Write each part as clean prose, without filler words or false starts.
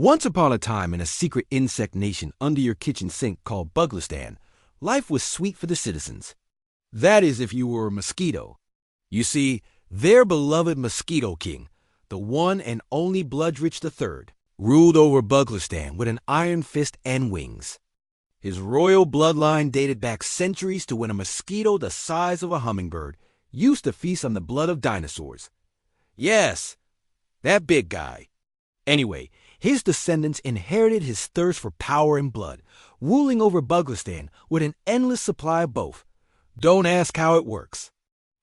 Once upon a time in a secret insect nation under your kitchen sink called Buglistan, life was sweet for the citizens. That is if you were a mosquito. You see, their beloved mosquito king, the one and only Bloodrich III, ruled over Buglistan with an iron fist and wings. His royal bloodline dated back centuries to when a mosquito the size of a hummingbird used to feast on the blood of dinosaurs. Yes, that big guy. Anyway, his descendants inherited his thirst for power and blood, ruling over Buglistan with an endless supply of both. Don't ask how it works.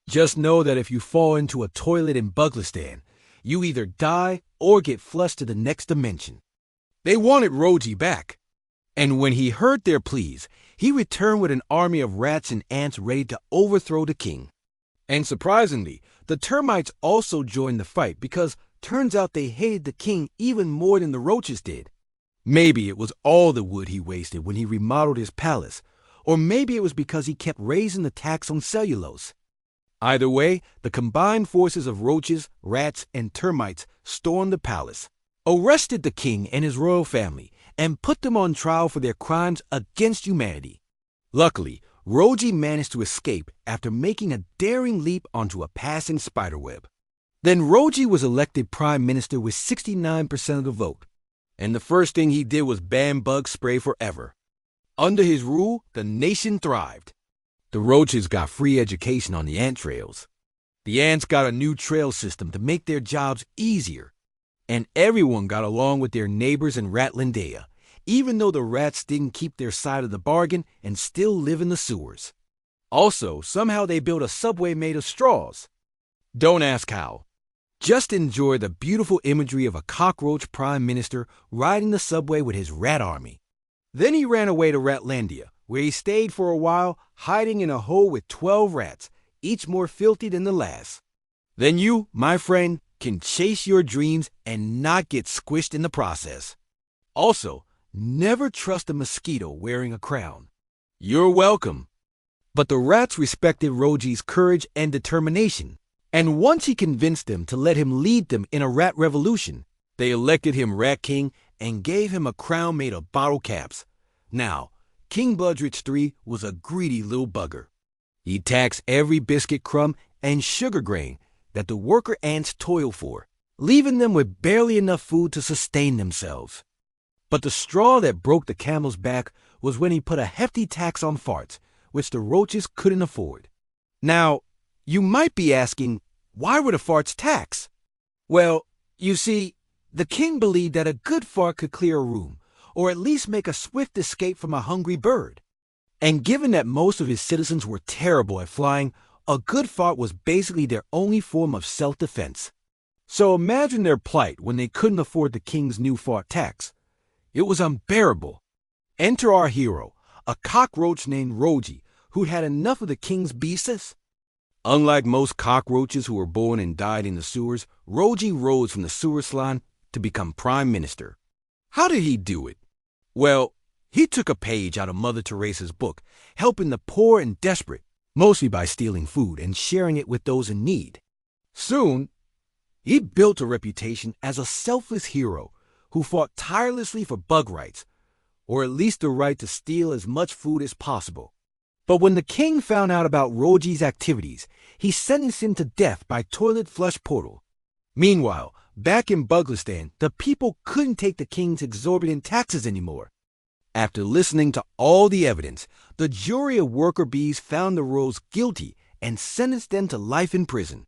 Just know that if you fall into a toilet in Buglistan, you either die or get flushed to the next dimension. They wanted Roji back, and when he heard their pleas, he returned with an army of rats and ants ready to overthrow the king. And surprisingly, the termites also joined the fight because turns out they hated the king even more than the roaches did. Maybe it was all the wood he wasted when he remodeled his palace, or maybe it was because he kept raising the tax on cellulose. Either way, the combined forces of roaches, rats, and termites stormed the palace, arrested the king and his royal family, and put them on trial for their crimes against humanity. Luckily, Roji managed to escape after making a daring leap onto a passing spiderweb. Then Roji was elected prime minister with 69% of the vote, and the first thing he did was ban bug spray forever. Under his rule, the nation thrived. The roaches got free education on the ant trails. The ants got a new trail system to make their jobs easier. And everyone got along with their neighbors in Ratlandea, even though the rats didn't keep their side of the bargain and still live in the sewers. Also, somehow they built a subway made of straws. Don't ask how. Just enjoy the beautiful imagery of a cockroach prime minister riding the subway with his rat army. Then he ran away to Ratlandia, where he stayed for a while, hiding in a hole with 12 rats, each more filthy than the last. Then you, my friend, can chase your dreams and not get squished in the process. Also, never trust a mosquito wearing a crown. You're welcome. But the rats respected Roji's courage and determination, and once he convinced them to let him lead them in a rat revolution, they elected him Rat King and gave him a crown made of bottle caps. Now, King Bloodrich III was a greedy little bugger. He taxed every biscuit crumb and sugar grain that the worker ants toiled for, leaving them with barely enough food to sustain themselves. But the straw that broke the camel's back was when he put a hefty tax on farts, which the roaches couldn't afford. Now, you might be asking, why were the farts taxed? Well, you see, the king believed that a good fart could clear a room, or at least make a swift escape from a hungry bird. And given that most of his citizens were terrible at flying, a good fart was basically their only form of self-defense. So imagine their plight when they couldn't afford the king's new fart tax. It was unbearable. Enter our hero, a cockroach named Roji, who had enough of the king's beasts. Unlike most cockroaches who were born and died in the sewers, Roji rose from the sewer slime to become prime minister. How did he do it? Well, he took a page out of Mother Teresa's book, helping the poor and desperate, mostly by stealing food and sharing it with those in need. Soon, he built a reputation as a selfless hero who fought tirelessly for bug rights, or at least the right to steal as much food as possible. But when the king found out about Roji's activities, he sentenced him to death by toilet flush portal. Meanwhile, back in Buglistan, the people couldn't take the king's exorbitant taxes anymore. After listening to all the evidence, the jury of worker bees found the rogues guilty and sentenced them to life in prison.